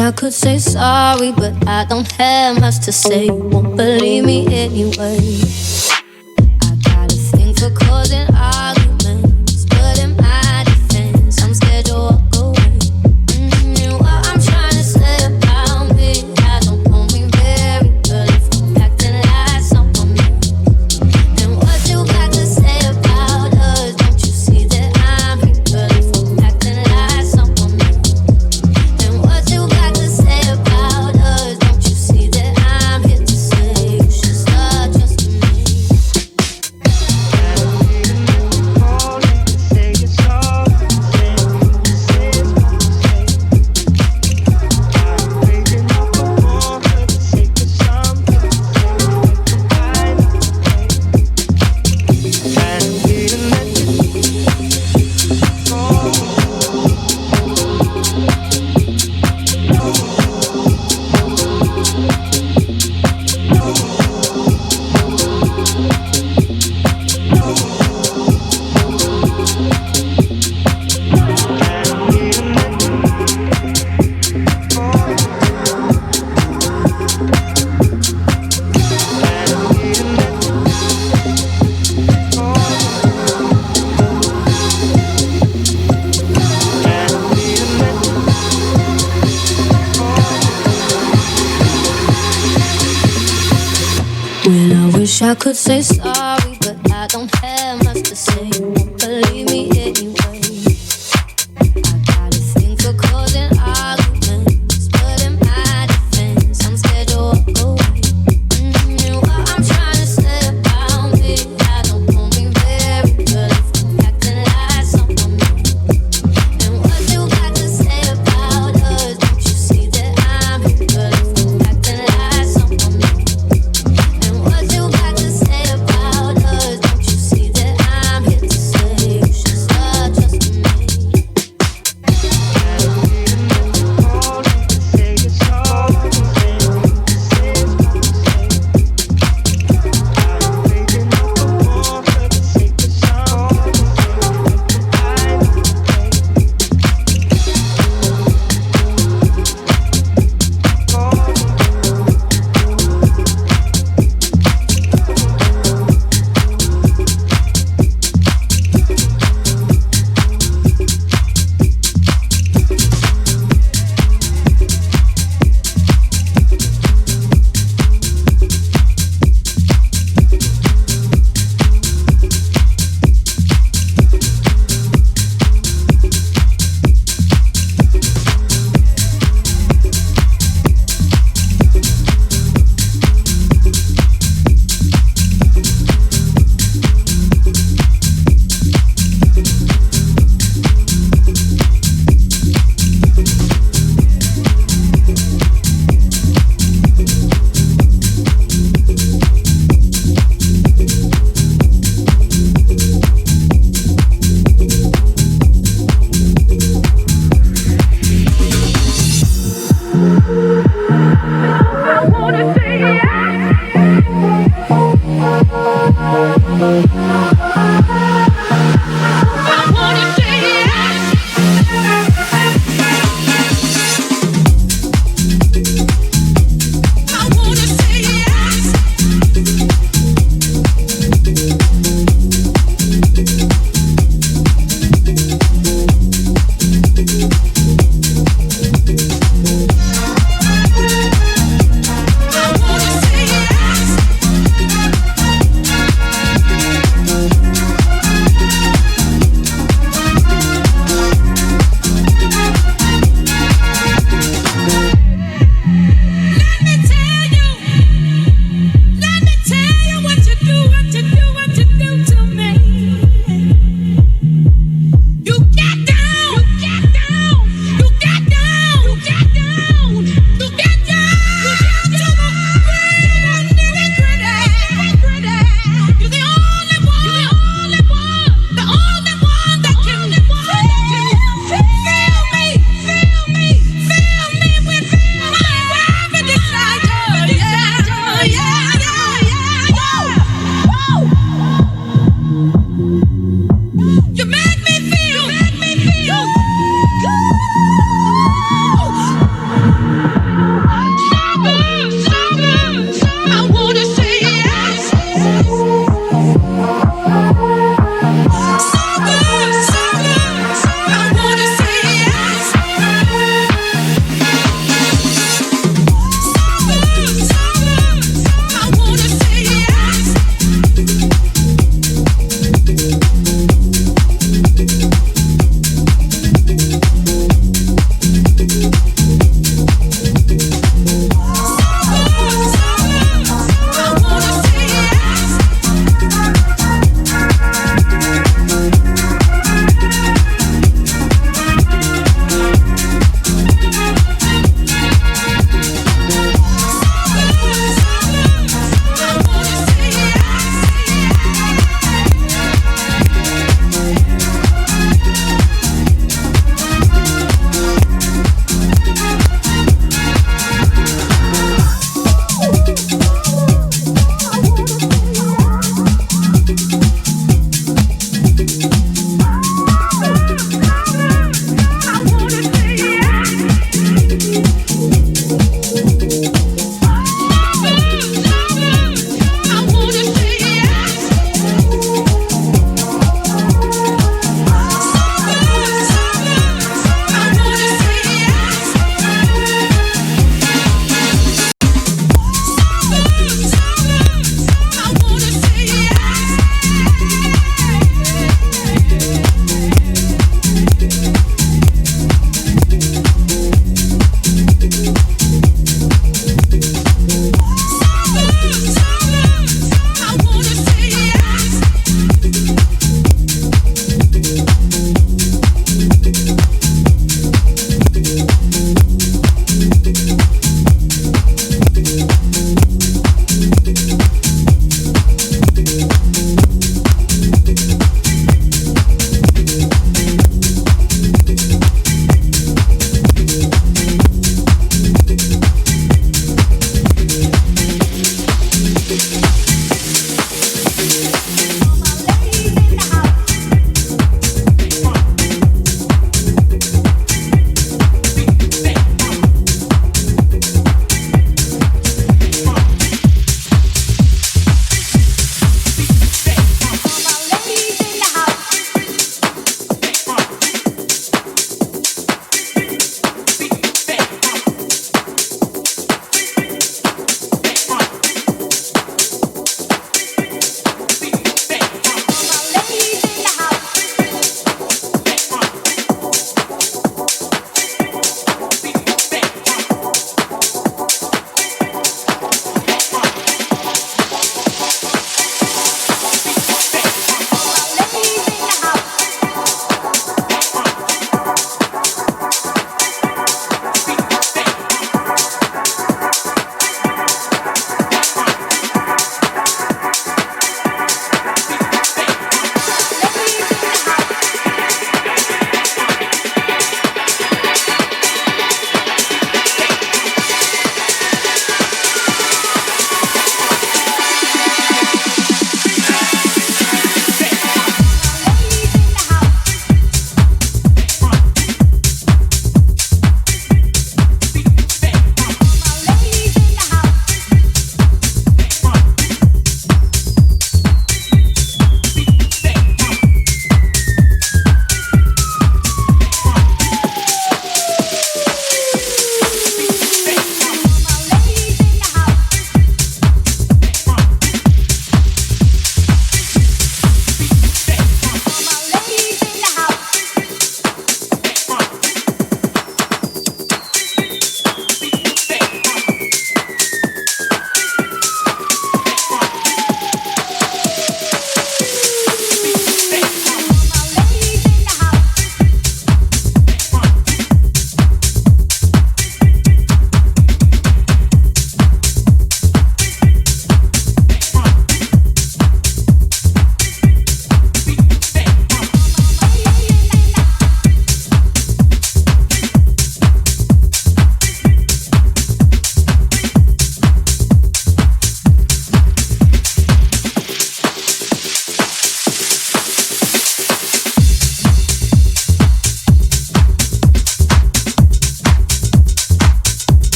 I could say sorry, but I don't have much to say. You won't believe me anyway. I got a thing for causing arguments, but in my defense, I'm scared you'll walk away. What I'm trying to say about me, I don't know me very well if I'm acting like someone else. And what you got to say about us, don't you see that I'm here, girl, if I'm acting like someone else. And what you got to say about us, don't you see that I'm here to say you should start trusting me. Well, I wish I could say sorry, but I don't have much to say. You won't believe me anyway. I got a thing for causing arguments, but in my defense, I'm scared you'll walk away. What I'm trying to say about me, I don't know me very well if I'm acting like someone else. And what you got to say about us, don't you see that I'm here, girl, if I'm acting like someone else. What you got to say about us, don't you see that I'm here to say you should start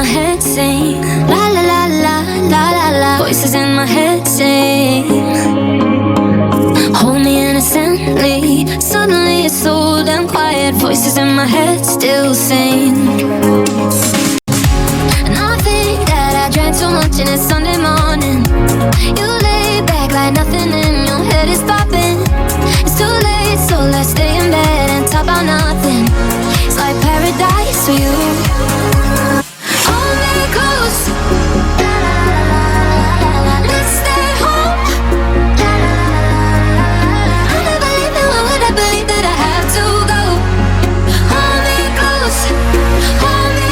head sing la la la la la la la. Voices in my head sing. Hold me innocently. Suddenly it's so damn quiet. Voices in my head still sing. And I think that I drank too much and it's Sunday morning. You lay back like nothing in your head is popping. It's too late, so let's stay in bed and talk about nothing. It's like paradise for you. Hold me close. Let's stay home. I never leave, now why would I believe that I have to go? Hold me close. Hold me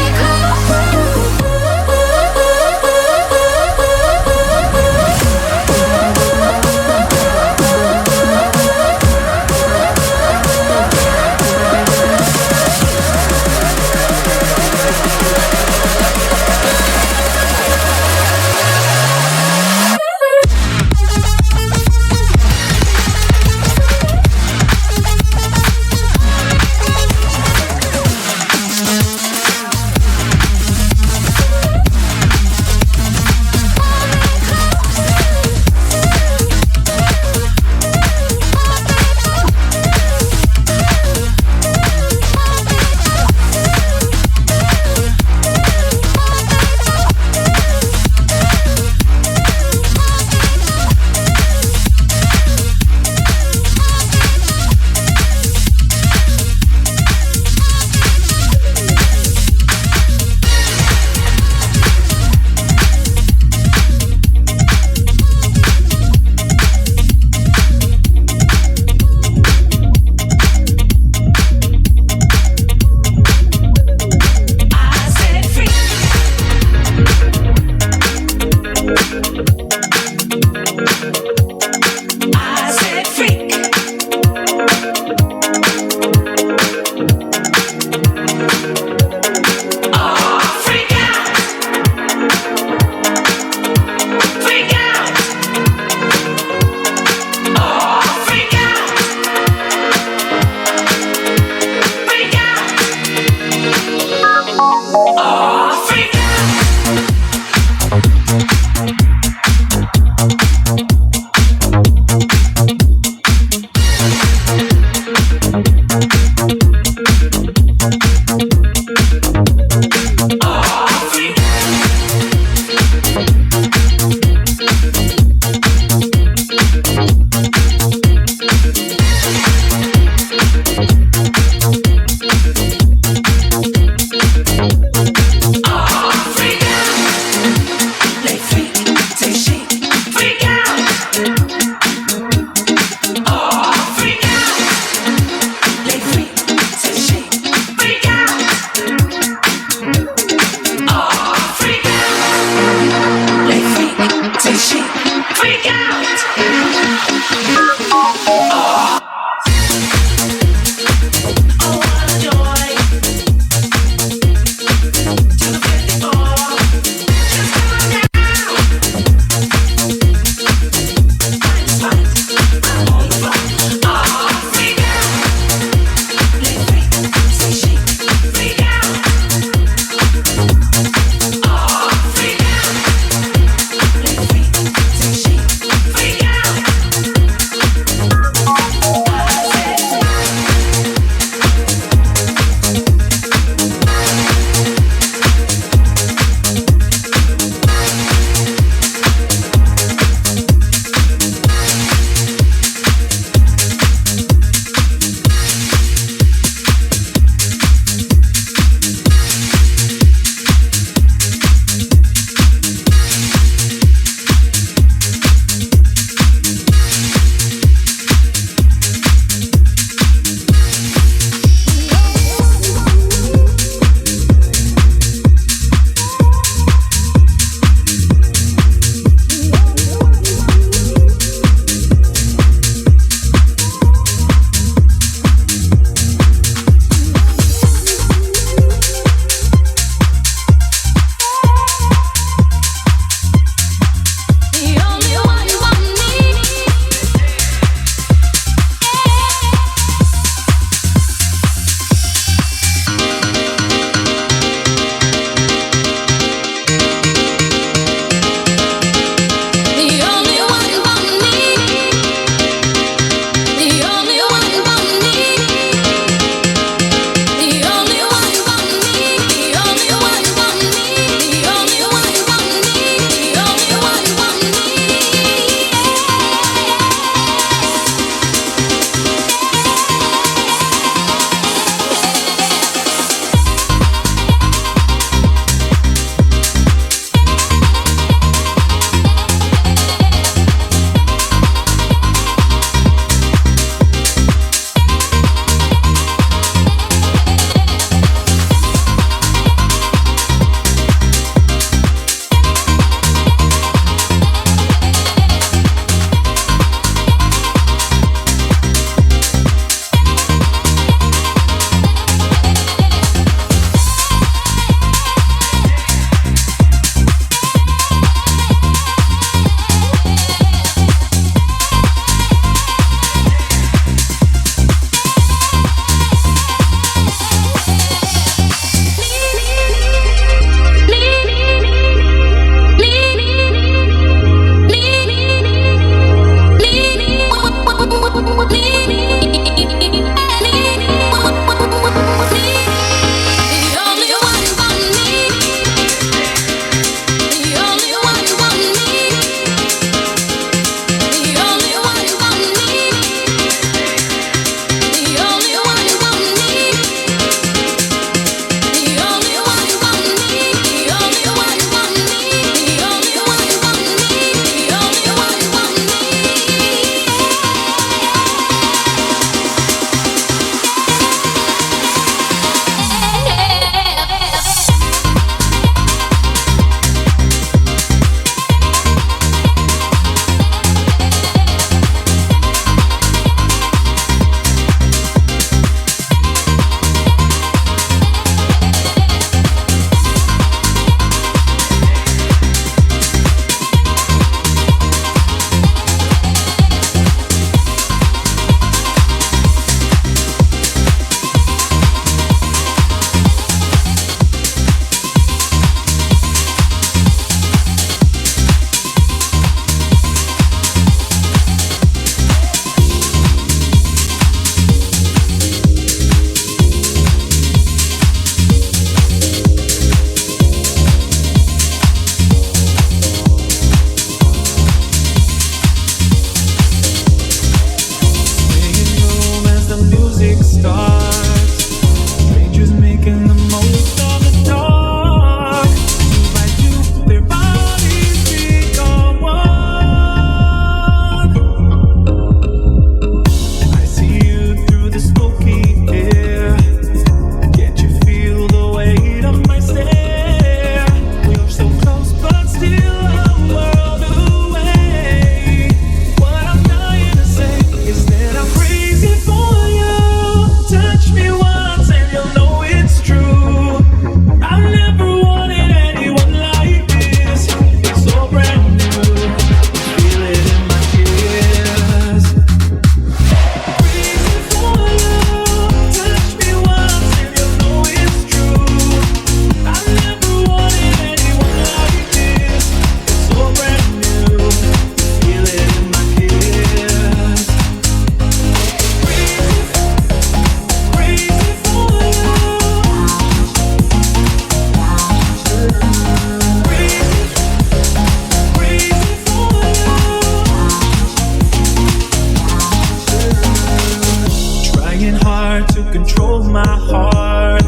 my heart.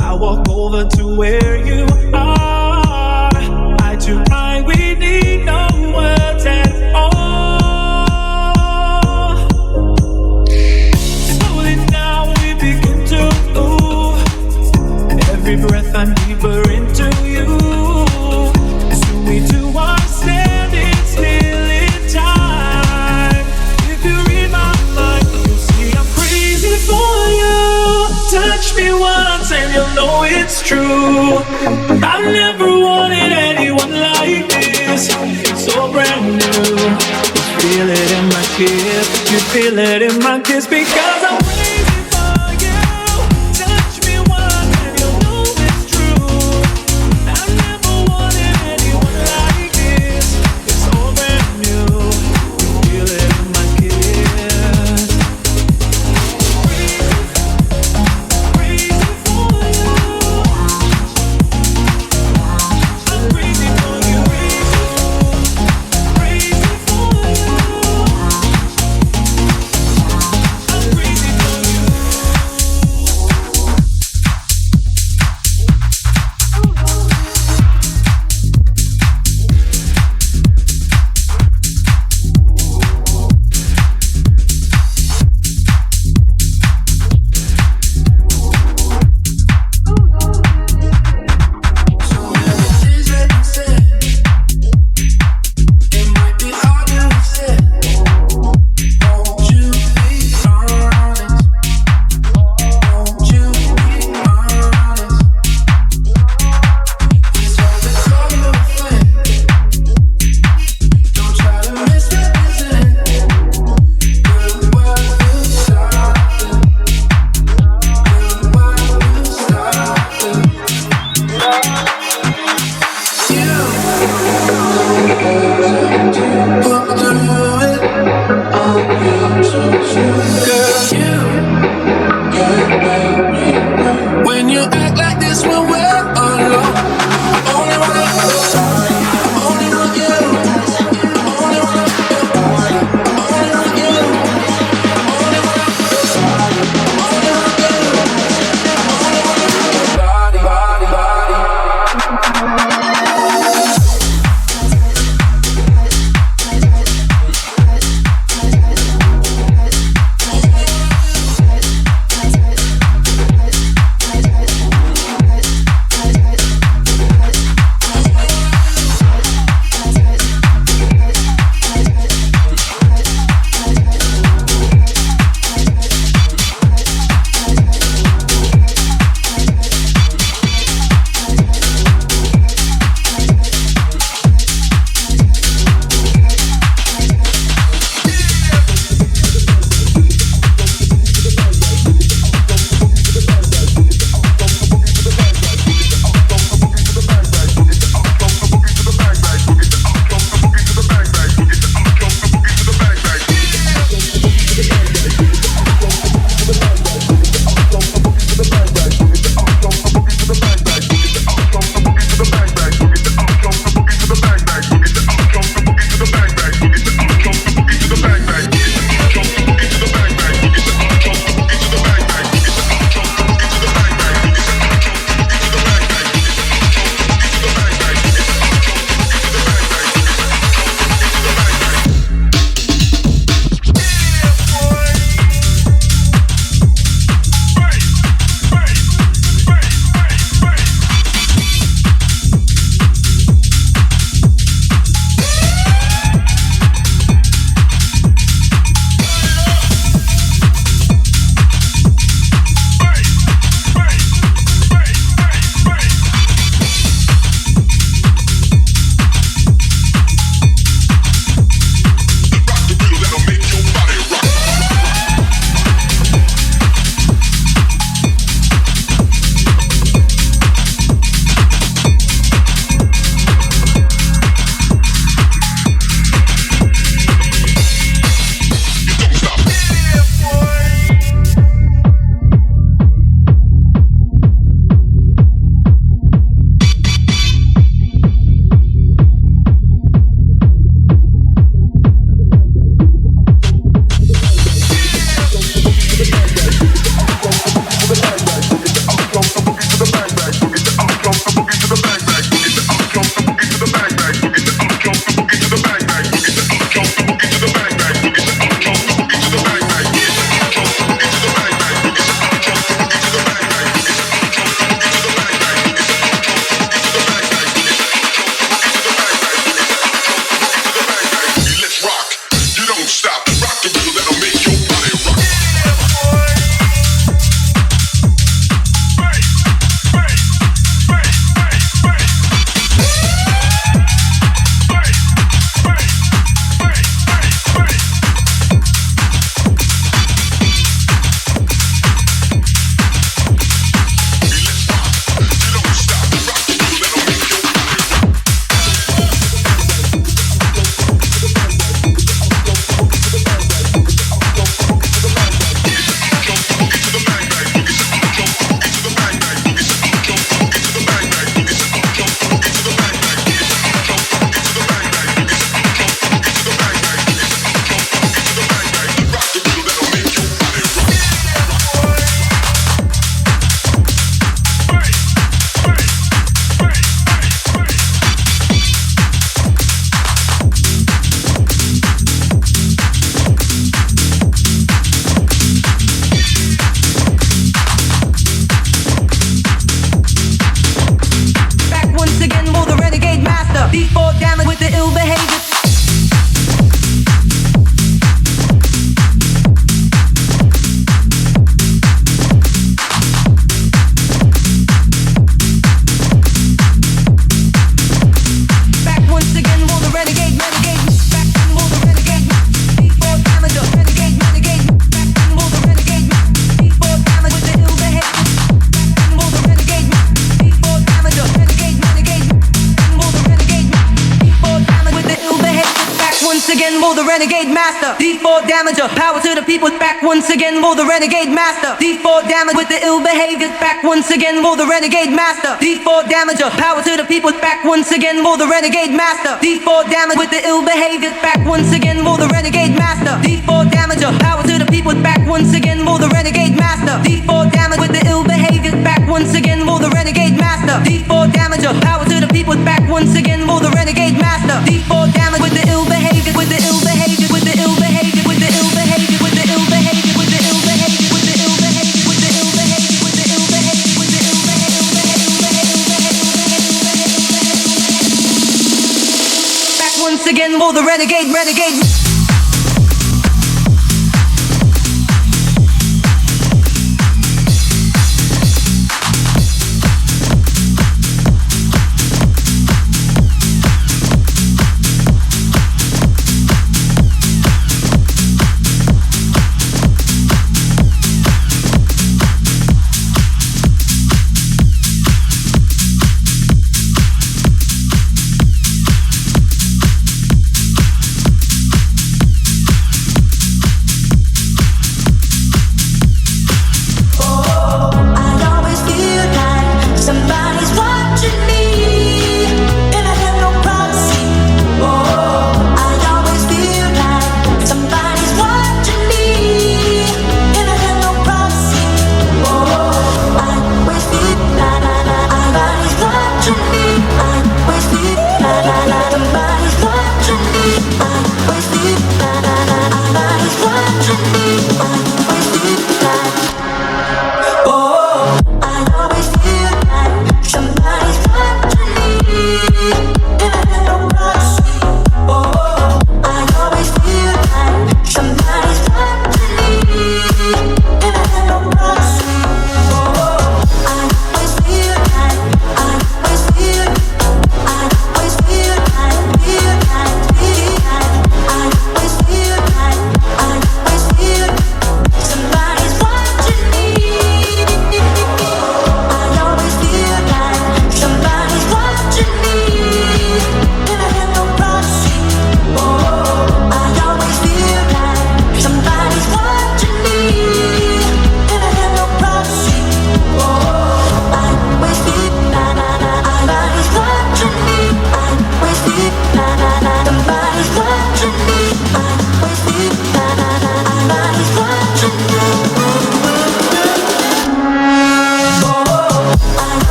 I walk over to where you are. Eye to eye, we need no words at all. Slowly now we begin to move. Every breath I'm deeper into you. Soon we two are standing still in time. If you read my mind, you'll see I'm crazy for you. Touch me once and you'll know it's true. I've never wanted anyone like this. It's so brand new. You feel it in my kiss. You feel it in my kiss because I'm crazy for you. Touch me once and you'll know it's true. I've never wanted anyone like this. It's so brand new. You feel it in my kiss. Crazy for you. I'm crazy for you. Crazy for you. I'm crazy for you. for the renegade master. D4 damager, power to the people, back once again for the renegade master. D4 damage with the ill behavior, back once again for the renegade master. D4 damager, power to the people, back once again for the renegade master. D4 damage with the ill behavior, back once again for the renegade master. D4 damager, power to the people, back once again for the renegade master. D4 damage with the ill behavior, back once again for the renegade master. D4 damager, power to the people, back once again for the renegade master. D4 damage with the ill behavior, with the ill behavior, with the ill behavior, with the ill behavior, with the ill behavior, with the ill behavior, with the ill behavior, with the ill behavior, with the ill behavior, with the ill behavior. Back once again for the renegade.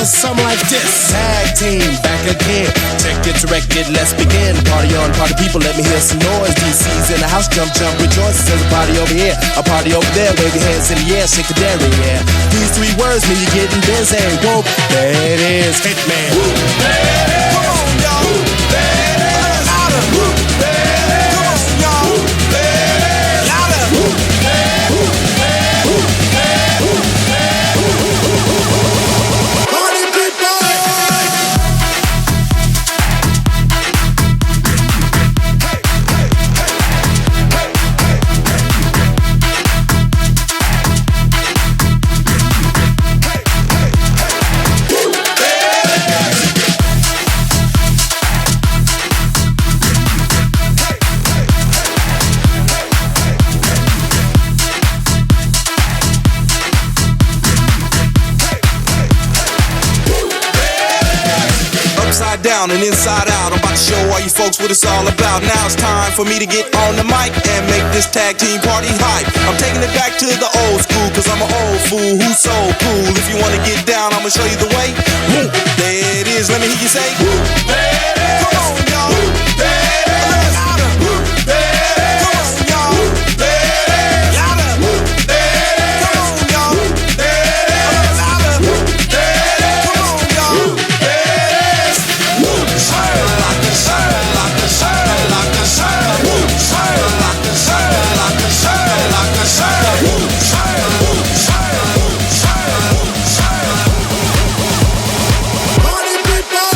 Something like this. Tag team back again. Check it, direct it, let's begin. Party on, party people, let me hear some noise. DC's in the house, jump, rejoice. There's a party over here, a party over there. Wave your hands in the air, shake the dairy, yeah. These three words mean you're getting busy. Whoa, there it is, Hitman. Woo, there. Come on, y'all. Woo, there. Louder. Woo, there. Come on, y'all. Woo, there. Louder. Woo, there. Woo, there. Woo, there. Woo, there. Party people. down and inside out. I'm about to show all you folks what it's all about. Now it's time for me to get on the mic and make this tag team party hype. I'm taking it back to the old school, cause I'm an old fool who's so cool. If you wanna get down, I'ma show you the way. Woo, there it is, let me hear you say woo, there it is. Come on, y'all. Woo, there it is. A little louder. Woo, there it is. Come on, y'all. Woo, there it is. Louder. Woo, there it is. Come on, y'all. Woo, there it is. A little louder. Woo, there it is. Come on, y'all. Woo, there it is. Woo, shine like a shine, like a shine, like a shine. Woo, shine like a shine, like a shine, like a shine. Woo, shine, woo, shine, woo, shine, woo, shine. Party people.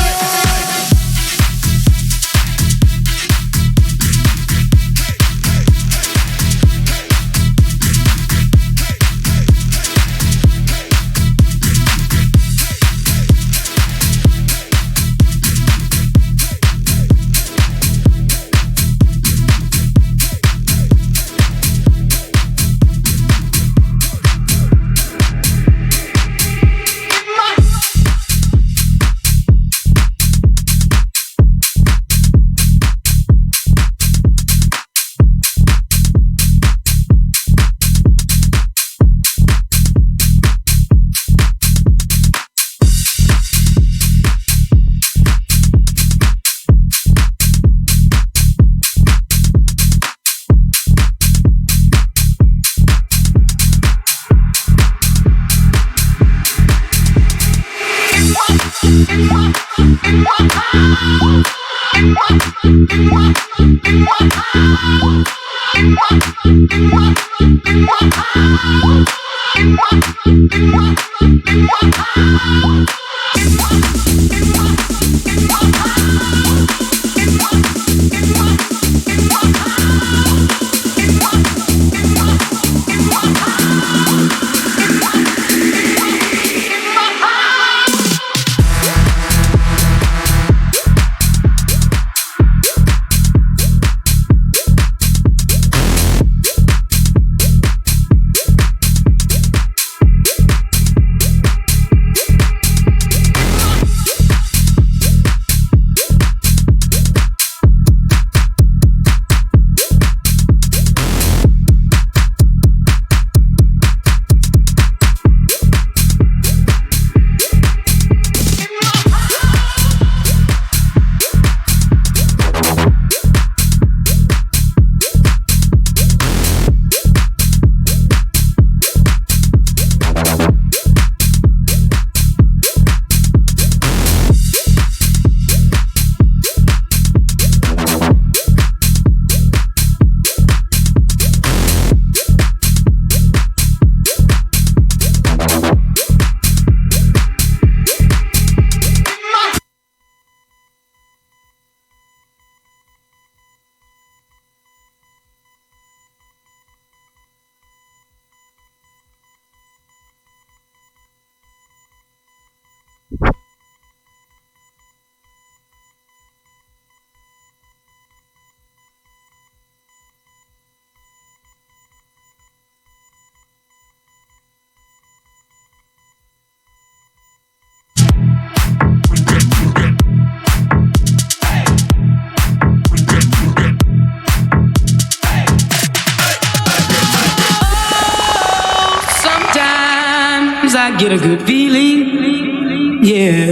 I get a good feeling, yeah.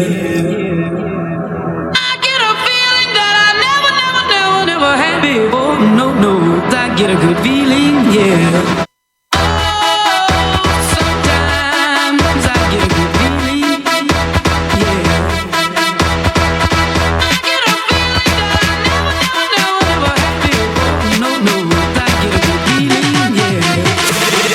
I get a feeling that I never had before. No, I get a good feeling, yeah. Sometimes I get a good feeling, yeah. I get a feeling that I never had before. No, I get a good feeling, yeah.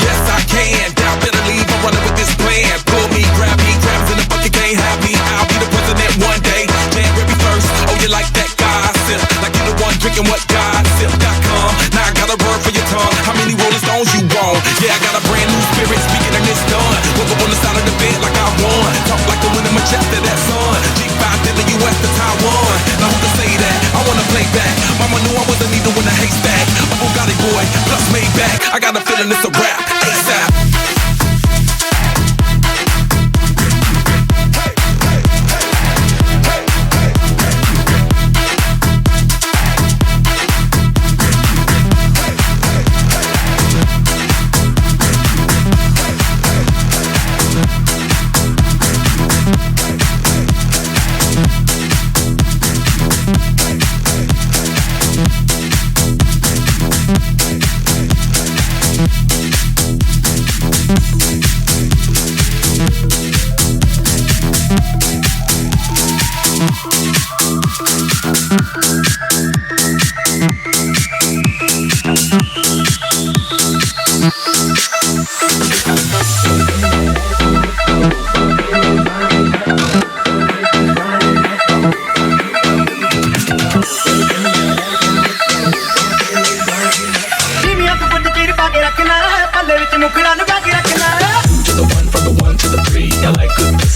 Yes, I can. Doubt better leave. I'm running with this plan. Pull me, grab me, crabs in the bucket can't have me. I'll be the president one day. January 1st. Oh, you like that gossip? Like you the one drinking what gossip.com. Now I got a word for your tongue. How many Rolling Stones you want? Yeah, I got a brand new spirit speaking and it's done. Woke up on the side of the bed like I won. Talk like the wind in my chest to that sun. G5 did the US to Taiwan. Now who can say that? I wanna play back. Mama knew I wasn't even in a haystack. A Bugatti boy, plus Maybach. I got a feeling it's a rap. ASAP.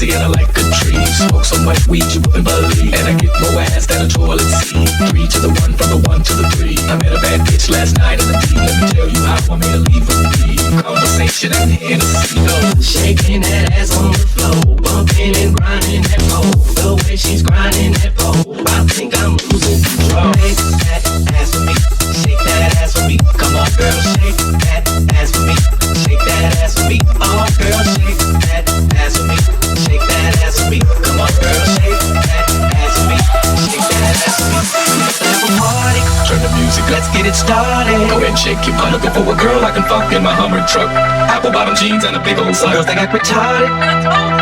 And I like good trees. Smoke so much weed you wouldn't believe. And I get more ass than a toilet seat. 3 to the 1, from the 1 to the 3. I met a bad bitch last night in the D. Let me tell you how I made her leave with me. Conversation and Hennessy. Shaking that ass on the floor, bumping and grinding that pole. The way she's grinding that pole, I think I'm losing control. Shake that ass for me, shake that ass for me. Come on, girl, shake that ass for me, shake that ass for me. Oh, girl, shake that ass for me. Shake that ass for me. Come on, girl, shake that ass for me. Shake that ass for me. Let's have a party. Turn the music up. Let's get it started. Go ahead and shake your butt. Looking for a girl I can fuck in my Hummer truck. Apple bottom jeans and a big old sock. Girls they got retarded.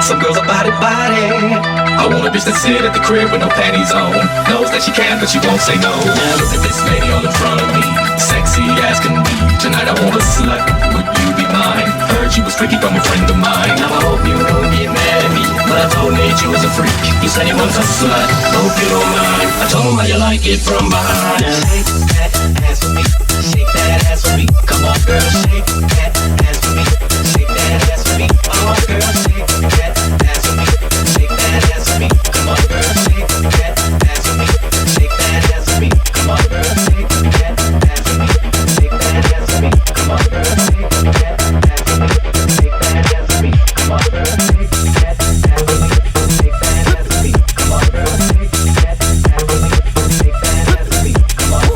Some girls are body. I want a bitch that sit at the crib with no panties on. Knows that she can, but she won't say no. Now look at this lady all in front of me. Sexy as can be. Tonight I want a slut. Would you be mine? Heard you was freaky from a friend of mine. Now I hope you don't get mad at me, but I told Nate you was a freak. You said you was a slut. Hope you don't mind. I told him how you like it from behind. Shake that ass for me. Shake that ass for me. Come on, girl, shake that ass for me. Shake that ass for me. Oh, girl, shake that ass for me. Shake that ass for me. Come on, girl, shake that ass for me. Shake that ass for me. Come on, girl, shake that ass for me. Shake that ass for me. Come on, girl, shake that ass for me. Shake that ass for me. Come on, girl, shake that ass for me. Shake that ass for me. Come on, girl, shake that ass for me. Shake that ass for me. Come on, girl, shake that ass for me. Shake that ass for me. Come on, girl, shake that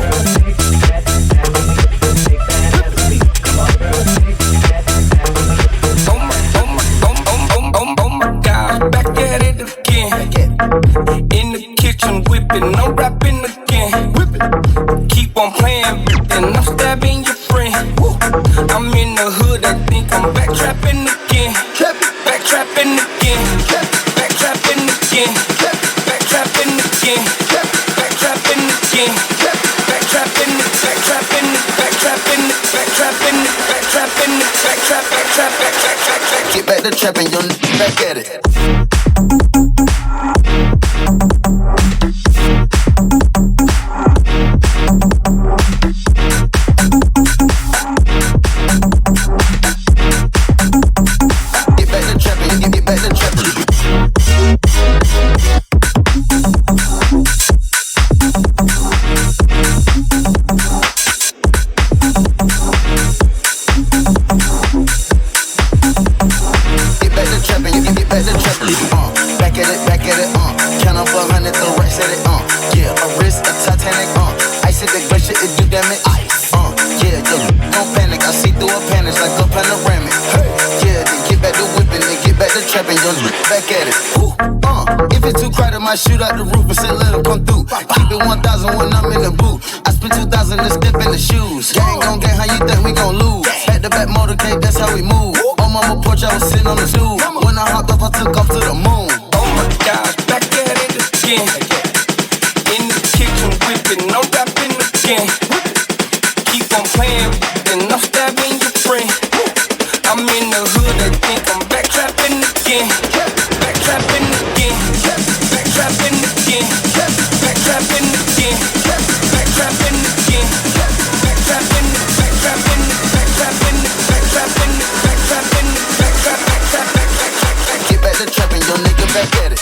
ass for me. Oh my God, back at it again. In the kitchen whipping, no rapping again. Keep on playing, and I'm stabbing your friend. I'm in the hood, I think I'm back trapping again. Back trapping again. Back trapping again. Back trapping again. Back trapping again. Back trapping, back trapping, back trapping, back trapping, back trapping, back trap, back trap, back trap, back trap. Get back to trapping, yo, back at it. Shoot out the roof and say let them come through. Keep it 1,000 when I'm in the booth. I spent 2,000 to step in the shoes. Gang gon' gang, how you think we gon' lose? Back to back motorcade, that's how we move. On mama porch, I was sitting on the stool. When I hopped up, I took off to the moon. Oh my gosh, back at it again. In the kitchen whipping, no rapping again. Keep on playing, and I'm stabbing your friend. I'm in the hood, I think I'm back trapping again. Back trapping again. Back trapping again. Back trapping again. Back trapping again. Back trapping, back trapping, back trapping, back trapping, back trapping, back trap, back trap, back trap, back trap. Get back to trapping, yo nigga, back at it.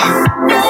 Yeah.